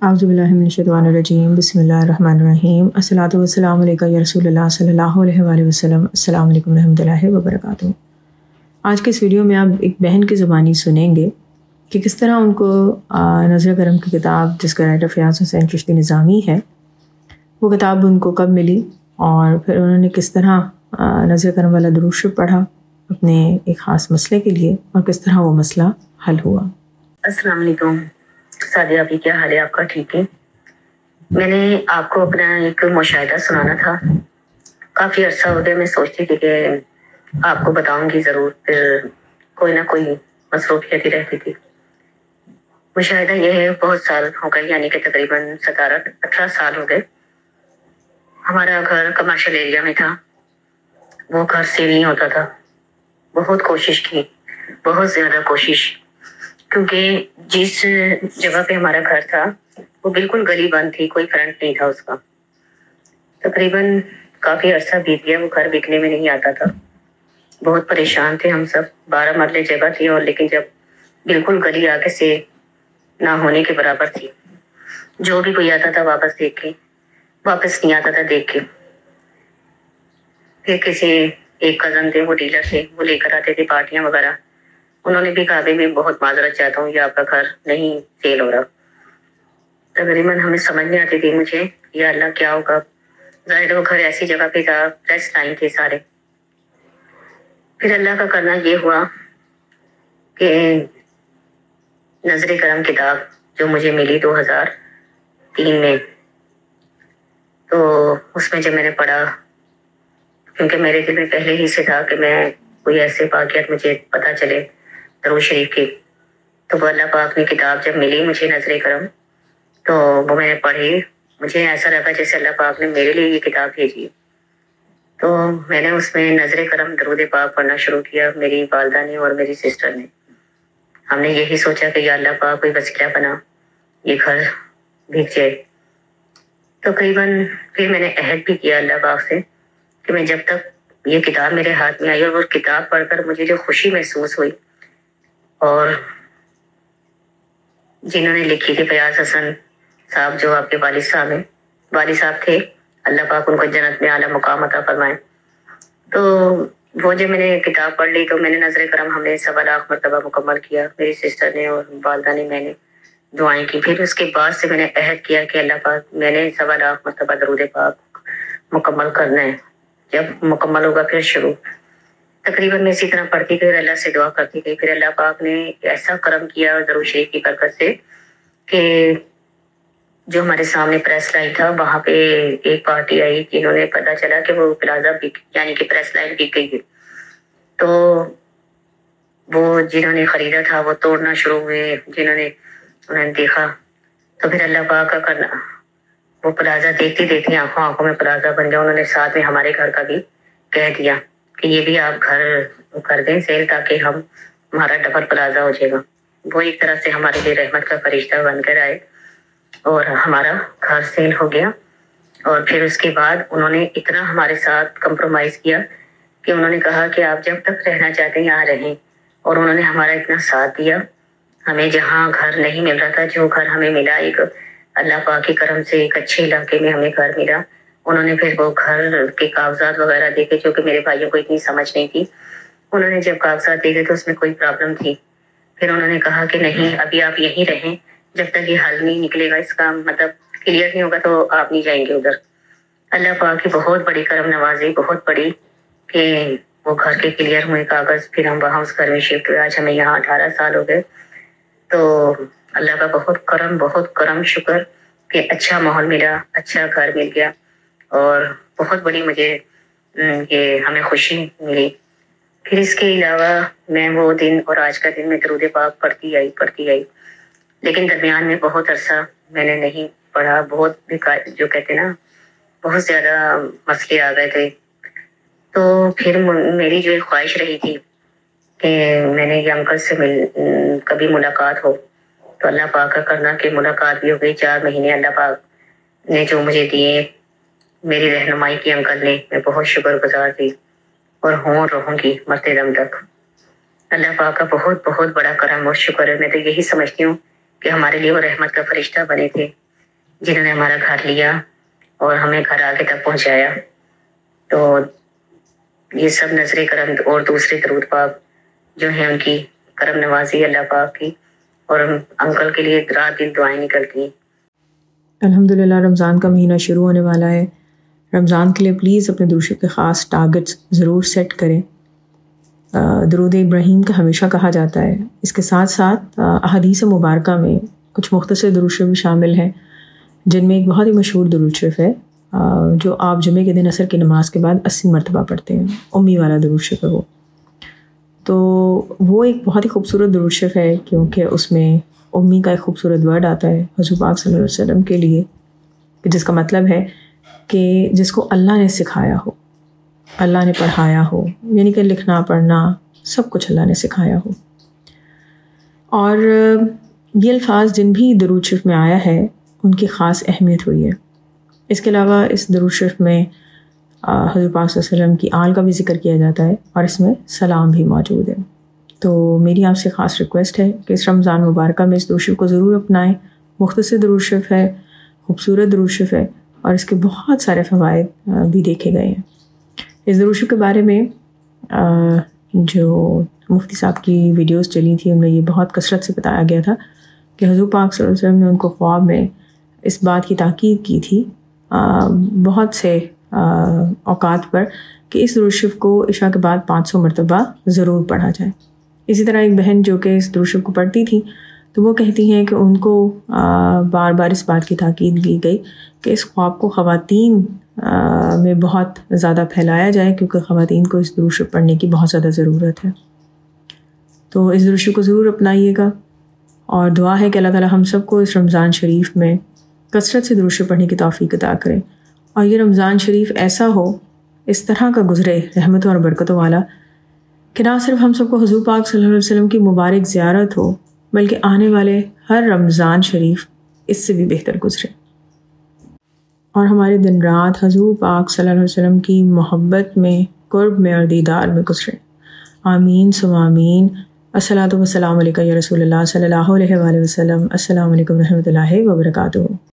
औज़ुबिल्लाहिमिनश्शैतानिर्रजीम बिस्मिल्लाहिर्रहमानिर्रहीम अस्सलातु वस्सलामु अलैका या रसूल अल्लाह सल्लल्लाहु अलैहि वसल्लम। अस्सलामु अलैकुम रहमतुल्लाहि व बरकातुहू। आज के इस वीडियो में आप एक बहन की ज़ुबानी सुनेंगे कि किस तरह उनको नज़र करम की किताब, जिसका राइटर फ़याज़ हुसैन चिश्ती निज़ामी है, वो किताब उनको कब मिली और फिर उन्होंने किस तरह नज़र करम वाला दुरूद शरीफ पढ़ा अपने एक ख़ास मसले के लिए और किस तरह वो मसला हल हुआ। अस्सलाम वालेकुम सादिया, अभी क्या हाल है आपका? ठीक है। मैंने आपको अपना एक मुशाहिदा सुनाना था। काफ़ी अर्सा हो गया मैं सोचती थी कि आपको बताऊंगी ज़रूर, फिर कोई ना कोई मसरूफियत ही रहती थी। मुशाहिदा ये है, बहुत साल हो गए, यानी कि तकरीबन 17-18 साल हो गए। हमारा घर कमर्शियल एरिया में था। वो घर सेल नहीं होता था। बहुत कोशिश की, बहुत ज़्यादा कोशिश, क्योंकि जिस जगह पे हमारा घर था वो बिल्कुल गली बंद थी, कोई फ्रंट नहीं था उसका। तकरीबन काफ़ी अरसा बीत गया, वो घर बिकने में नहीं आता था। बहुत परेशान थे हम सब। 12 मरले जगह थी, और लेकिन जब बिल्कुल गली आगे से ना होने के बराबर थी। जो भी कोई आता था वापस नहीं आता था देख के। फिर किसी एक कज़न थे, वो डीलर थे, वो लेकर आते थे पार्टियां वगैरह। उन्होंने भी कहा भी मैं बहुत माजरत चाहता हूँ, ये आपका घर नहीं सेल हो रहा। तकरीबन हमें समझ नहीं आती थी मुझे, या अल्लाह क्या होगा। जाहिर वो घर ऐसी जगह पे था, प्रेस लाइन थे सारे। फिर अल्लाह का करना ये हुआ कि नजर करम किताब जो मुझे मिली 2003 में, तो उसमें जब मैंने पढ़ा, क्योंकि मेरे दिल में पहले ही से था कि मैं कोई ऐसे वाक़ियात मुझे पता चले दरूद शरीफ की, तो वो अल्लाह पाक ने किताब जब मिली मुझे नजर करम, तो वो मैंने पढ़ी। मुझे ऐसा लगा जैसे अल्लाह पाक ने मेरे लिए ये किताब भेजी। तो मैंने उसमें नजर करम दरूद पाक पढ़ना शुरू किया, मेरी वालदा ने और मेरी सिस्टर ने। हमने यही सोचा कि या अल्लाह पाक कोई वसीला बना, ये घर बिक जाए। तकरीबन फिर मैंने अहद भी किया अल्लाह पाक से कि मैं जब तक ये किताब मेरे हाथ में आई, और वो किताब पढ़कर मुझे जो खुशी महसूस हुई, और जिन्होंने लिखी थी फ़याज़ हसन साहब, जो आपके वालिद साहब हैं, वालिद साहब थे, अल्लाह पाक उनको जन्नत में आला मुकाम अता फरमाए। तो वो जब मैंने किताब पढ़ ली, तो मैंने नजर करम हमने 1.25 लाख मरतबा मुकम्मल किया, मेरी सिस्टर ने और वालदा ने, मैंने दुआएं की। फिर उसके बाद से मैंने अहद किया कि अल्लाह पाक मैंने 1.25 लाख मरतबा दरूद पाक मुकम्मल करना है। जब मुकम्मल होगा फिर शुरू। तकरीबन मैं इसी तरह पढ़ती गई, अल्लाह से दुआ करती गई। फिर अल्लाह पाक ने ऐसा करम किया दरूद शरीफ की बरकत से कि जो हमारे सामने प्रेस लाइन था, वहां पे एक पार्टी आई, जिन्होंने पता चला कि वो प्लाजा बिक, यानी कि प्रेस लाइन बिक गई है। तो वो जिन्होंने खरीदा था वो तोड़ना शुरू हुए, उन्होंने देखा। तो फिर अल्लाह पाक का करना, वो प्लाजा देखती देखती आंखों आंखों में प्लाजा बन गया। उन्होंने साथ में हमारे घर का भी कह दिया कि ये भी आप घर कर दें सेल, ताकि हमारा डबल प्लाजा हो जाएगा। वो एक तरह से हमारे लिए रहमत का फरिश्ता बनकर आए, और हमारा घर सेल हो गया। और फिर उसके बाद उन्होंने इतना हमारे साथ कंप्रोमाइज़ किया कि उन्होंने कहा कि आप जब तक रहना चाहते हैं यहाँ रहें। और उन्होंने हमारा इतना साथ दिया। हमें जहाँ घर नहीं मिल रहा था, जो घर हमें मिला, एक अल्लाह पाक के करम से एक अच्छे इलाके में हमें घर मिला। उन्होंने फिर वो घर के कागजात वगैरह देखे, जो कि मेरे भाइयों को इतनी समझ नहीं थी। उन्होंने जब कागजात देखे तो उसमें कोई प्रॉब्लम थी। फिर उन्होंने कहा कि नहीं, अभी आप यहीं रहें, जब तक ये हल नहीं निकलेगा, इसका मतलब क्लियर नहीं होगा, तो आप नहीं जाएंगे उधर। अल्लाह पाक की बहुत बड़ी करम नवाजी, बहुत बड़ी, कि वो घर के क्लियर हुए कागज। फिर हम वहाँ उस घर में शिफ्ट हुए। आज हमें यहाँ 18 साल हो गए। तो अल्लाह का बहुत करम शुक्र कि अच्छा माहौल मिला, अच्छा घर मिल गया, और बहुत बड़ी मुझे ये हमें खुशी मिली। फिर इसके अलावा मैं वो दिन और आज का दिन में दरूद पाक पढ़ती आई, लेकिन दरमियान में बहुत अरसा मैंने नहीं पढ़ा। बहुत जो कहते ना, बहुत ज़्यादा मसले आ गए थे। तो फिर मेरी जो एक ख्वाहिश रही थी कि मैंने ये अंकल से कभी मुलाकात हो, तो अल्लाह पाक का करना कि मुलाकात भी हो गई। 4 महीने अल्लाह पाक ने जो मुझे दिए, मेरी रहनुमाई की अंकल ने, मैं बहुत शुक्रगुजार थी, और रहूँगी मरते दम तक। अल्लाह पाक का बहुत बड़ा करम और शुक्र है। मैं तो यही समझती हूँ कि हमारे लिए वो रहमत का फरिश्ता बने थे। جنہوں نے ہمارا گھر لیا اور ہمیں گھر آگے تک پہنچایا. تو یہ سب نظر کرم اور دوسرے درود پاک جو ہیں ان کی کرم نوازی اللہ پاک کی، اور انکل کے لیے رات دن دعائیں نکلتی ہیں. الحمدللہ رمضان کا مہینہ شروع ہونے والا ہے. رمضان کے لیے پلیز اپنے درود شریف کے خاص ٹارگٹس ضرور سیٹ کریں. درود ابراہیم کا ہمیشہ کہا جاتا ہے. اس کے ساتھ ساتھ احادیث مبارکہ میں کچھ مختصر درود شریف بھی شامل ہیں، جن میں ایک بہت ہی مشہور درود شریف ہے جو آپ جمعے کے دن عصر کی نماز کے بعد 80 مرتبہ پڑھتے ہیں. امی والا درود شریف ہے وہ. تو وہ ایک بہت ہی خوبصورت درود شریف ہے کیونکہ اس میں امی کا ایک خوبصورت ورڈ آتا ہے حضور پاک صلی اللہ علیہ وسلم کے لیے، جس کا مطلب ہے کہ جس کو اللہ نے سکھایا ہو، اللہ نے پڑھایا ہو، یعنی کہ لکھنا پڑھنا سب کچھ اللہ نے سکھایا ہو. اور یہ الفاظ جن بھی درود شریف میں آیا ہے ان کی خاص اہمیت ہوئی ہے. اس کے علاوہ اس درود شریف میں حضور پاک صلی اللہ علیہ وسلم کی آل کا بھی ذکر کیا جاتا ہے اور اس میں سلام بھی موجود ہے. تو میری آپ سے خاص ریکویسٹ ہے کہ اس رمضان مبارکہ میں اس درود شریف کو ضرور اپنائیں. مختصر درود شریف ہے، خوبصورت درود شریف ہے اور اس کے بہت سارے فوائد بھی دیکھے گئے ہیں. اس درود شریف کے بارے میں جو مفتی صاحب کی ویڈیوز چلی تھی ان میں یہ بہت کثرت سے بتایا گیا تھا کہ حضور پاک صلی اللہ علیہ وسلم نے ان کو خواب میں اس بات کی تاکید کی تھی بہت سے اوقات پر کہ اس درود شریف کو عشاء کے بعد 500 مرتبہ ضرور پڑھا جائے. اسی طرح ایک بہن جو کہ اس درود شریف کو پڑھتی تھی تو وہ کہتی ہیں کہ ان کو بار بار اس بات کی تاکید کی گئی کہ اس خواب کو خواتین میں بہت زیادہ پھیلایا جائے کیونکہ خواتین کو اس درود شریف پڑھنے کی بہت زیادہ ضرورت ہے. تو اس درود شریف کو ضرور اپنائیے گا اور دعا ہے کہ اللہ تعالی ہم سب کو اس رمضان شریف میں کثرت سے درود شریف پڑھنے کی توفیق عطا کرے اور یہ رمضان شریف ایسا ہو، اس طرح کا گزرے رحمتوں اور برکتوں والا کہ نہ صرف ہم سب کو حضور پاک صلی اللہ علیہ وسلم کی مبارک زیارت ہو بلکہ آنے والے ہر رمضان شریف اس سے بھی بہتر گزرے اور ہمارے دن رات حضور پاک صلی اللہ علیہ وسلم کی محبت میں، قرب میں اور دیدار میں گزرے. آمین ثم آمین. الصلاۃ والسلام علیکہ یا رسول اللہ صلی اللہ علیہ وآلہ وسلم. السلام علیکم ورحمۃ اللہ وبرکاتہ.